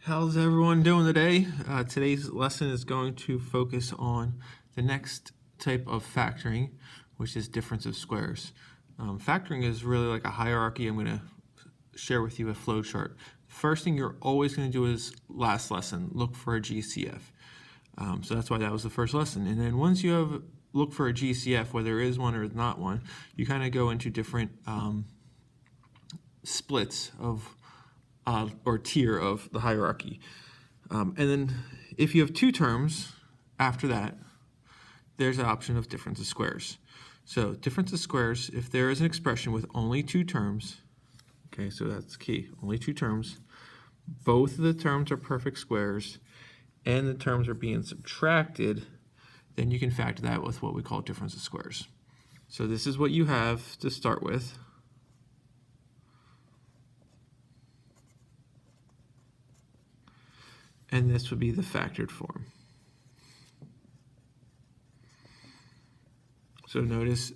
How's everyone doing today? Today's lesson is going to focus on the next type of factoring, which is difference of squares. Factoring is really like a hierarchy. I'm going to share with you a flow chart. First thing you're always going to do is last lesson, look for a GCF. So that's why that was the first lesson. And then once you have look for a GCF, whether there is one or not one, you kind of go into different splits of or tier of the hierarchy. And then if you have two terms after that, there's an option of difference of squares. So difference of squares, if there is an expression with only two terms, okay, so that's key, only two terms, both of the terms are perfect squares, and the terms are being subtracted, then you can factor that with what we call difference of squares. So this is what you have to start with. And this would be the factored form. So notice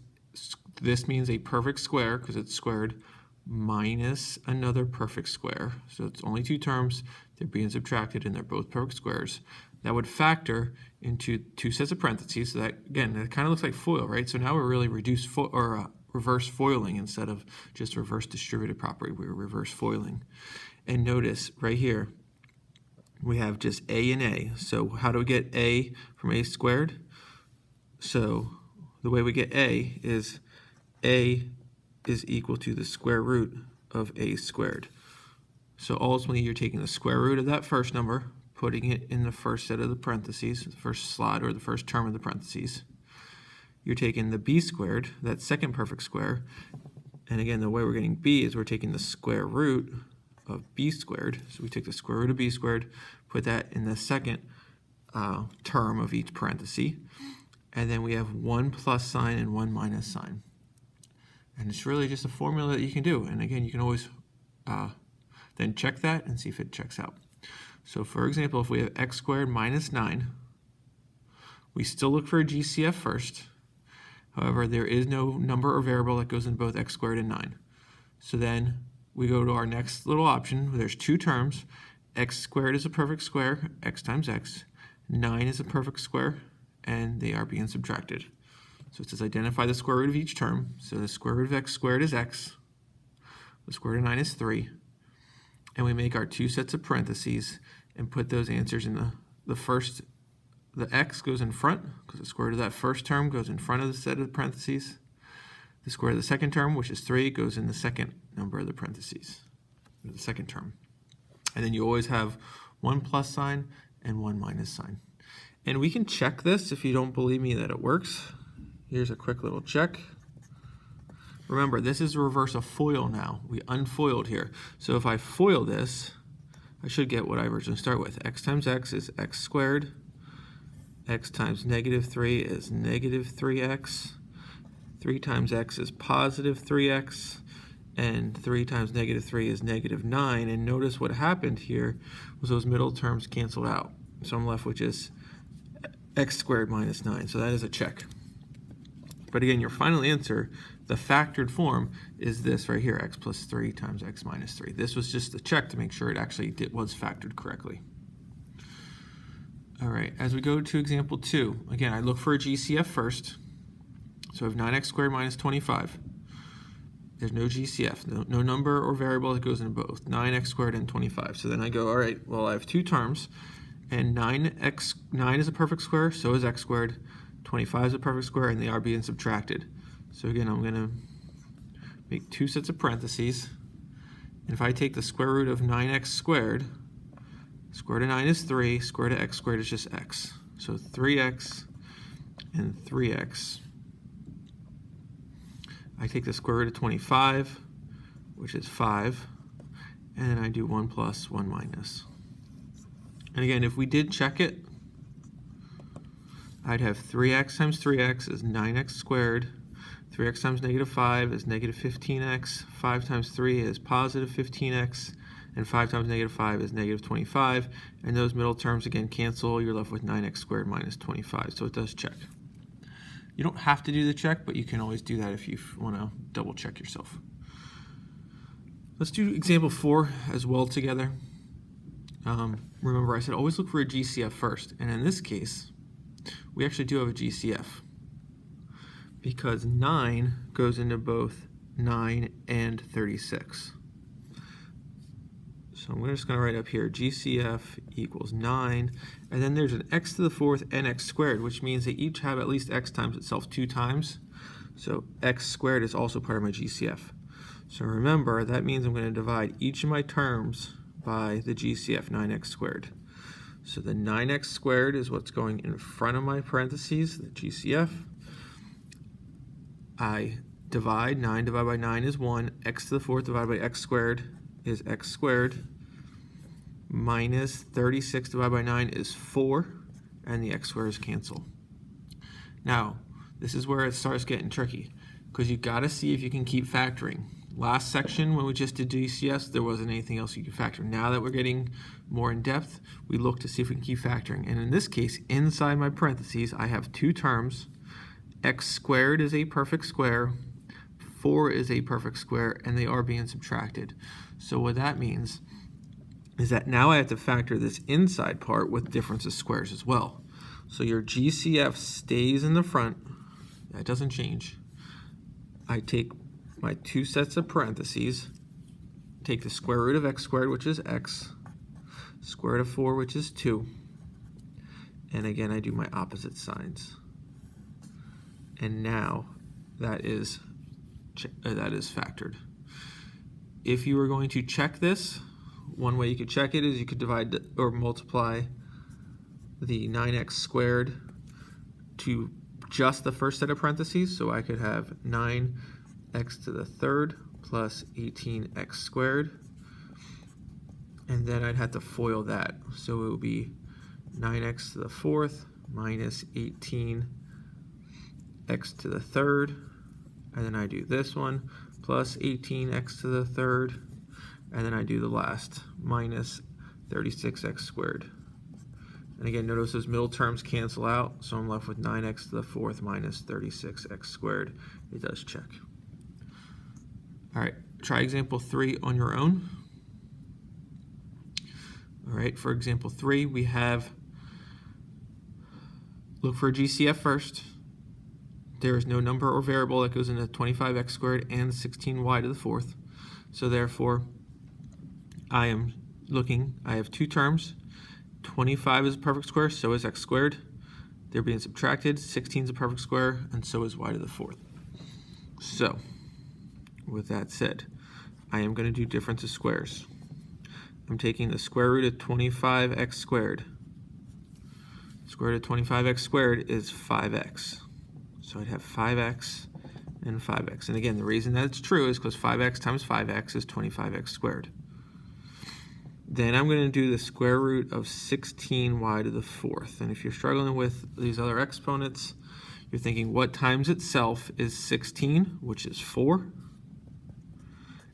this means a perfect square because it's squared minus another perfect square. So it's only two terms, they're being subtracted and they're both perfect squares. That would factor into two sets of parentheses. So that, again, that kind of looks like FOIL, right? So now we're really reverse foiling instead of just reverse distributed property. We're reverse foiling. And notice right here, we have just a and a. So how do we get a from a squared? So the way we get a is equal to the square root of a squared. So ultimately you're taking the square root of that first number, putting it in the first set of the parentheses, the first slot or the first term of the parentheses. You're taking the b squared, that second perfect square, and again the way we're getting b is we're taking the square root of b squared. So we take the square root of b squared, put that in the second term of each parenthesis, and then we have one plus sign and one minus sign. And it's really just a formula that you can do. And again, you can always then check that and see if it checks out. So for example, if we have x squared minus 9, we still look for a GCF first. However, there is no number or variable that goes in both x squared and 9. So then we go to our next little option. There's two terms. X squared is a perfect square, x times x. 9 is a perfect square, and they are being subtracted. So it says identify the square root of each term. So the square root of x squared is x. The square root of 9 is 3. And we make our two sets of parentheses and put those answers in the first. The x goes in front because the square root of that first term goes in front of the set of parentheses. The square root of the second term, which is 3, goes in the second number of the parentheses, the second term. And then you always have one plus sign and one minus sign. And we can check this if you don't believe me that it works. Here's a quick little check. Remember, this is reverse of FOIL now. We unfoiled here. So if I FOIL this, I should get what I originally start with. X times x is x squared. X times negative 3 is negative 3x. 3 times x is positive 3x, and 3 times negative 3 is negative 9. And notice what happened here was those middle terms canceled out. So I'm left with just x squared minus 9. So that is a check. But again, your final answer, the factored form, is this right here, x plus 3 times x minus 3. This was just a check to make sure it actually was factored correctly. All right, as we go to example 2, again, I look for a GCF first. So I have 9x squared minus 25. There's no GCF, no number or variable that goes into both, 9x squared and 25. So then I go, all right, well, I have two terms, and 9 is a perfect square, so is x squared. 25 is a perfect square, and they are being subtracted. So again, I'm going to make two sets of parentheses. And if I take the square root of 9x squared, square root of 9 is 3, square root of x squared is just x. So 3x and 3x. I take the square root of 25, which is 5, and then I do 1 plus, 1 minus. And again, if we did check it, I'd have 3x times 3x is 9x squared. 3x times negative 5 is negative 15x. 5 times 3 is positive 15x. And 5 times negative 5 is negative 25. And those middle terms, again, cancel. You're left with 9x squared minus 25. So it does check. You don't have to do the check, but you can always do that if you want to double check yourself. Let's do example 4 as well together. remember I said always look for a GCF first. And in this case, we actually do have a GCF because 9 goes into both 9 and 36. So I'm just going to write up here GCF equals 9, and then there's an x to the fourth and x squared, which means they each have at least x times itself 2 times. So x squared is also part of my GCF. So remember, that means I'm going to divide each of my terms by the GCF, 9x squared. So the 9x squared is what's going in front of my parentheses, the GCF. I divide, 9 divided by 9 is 1, x to the fourth divided by x squared is x squared, minus 36 divided by 9 is 4, and the x squares cancel. Now, this is where it starts getting tricky, because you got to see if you can keep factoring. Last section, when we just did GCS, there wasn't anything else you could factor. Now that we're getting more in depth, we look to see if we can keep factoring. And in this case, inside my parentheses, I have 2 terms. X squared is a perfect square, 4 is a perfect square, and they are being subtracted. So what that means is that now I have to factor this inside part with difference of squares as well. So your GCF stays in the front. That doesn't change. I take my 2 sets of parentheses, take the square root of x squared, which is x, square root of 4, which is 2, and again I do my opposite signs. And now that is factored. If you were going to check this, one way you could check it is you could divide or multiply the 9x squared to just the first set of parentheses. So I could have 9x to the third plus 18x squared. And then I'd have to FOIL that. So it would be 9x to the fourth minus 18x to the third. And then I do this one plus 18x to the third. And then I do the last, minus 36x squared. And again, notice those middle terms cancel out, so I'm left with 9x to the fourth minus 36x squared. It does check. All right, try example 3 on your own. All right, for example 3, we have, look for a GCF first. There is no number or variable that goes into 25x squared and 16y to the fourth. So therefore, I have 2 terms. 25 is a perfect square, so is x squared. They're being subtracted. 16 is a perfect square, and so is y to the fourth. So, with that said, I am going to do difference of squares. I'm taking the square root of 25x squared. Square root of 25x squared is 5x. So I'd have 5x and 5x. And again, the reason that's true is because 5x times 5x is 25x squared. Then I'm going to do the square root of 16y to the fourth. And if you're struggling with these other exponents, you're thinking what times itself is 16, which is 4.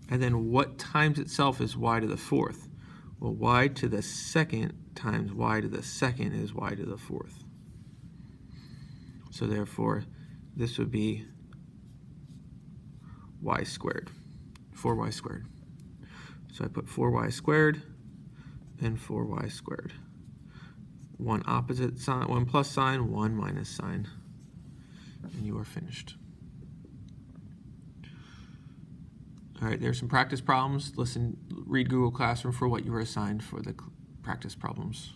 And then what times itself is y to the fourth? Well, y to the second times y to the second is y to the fourth. So therefore, this would be y squared, 4y squared. So I put 4y squared and 4y squared. One opposite sign, one plus sign, one minus sign, and you are finished. All right, there's some practice problems. Read Google Classroom for what you were assigned for the practice problems.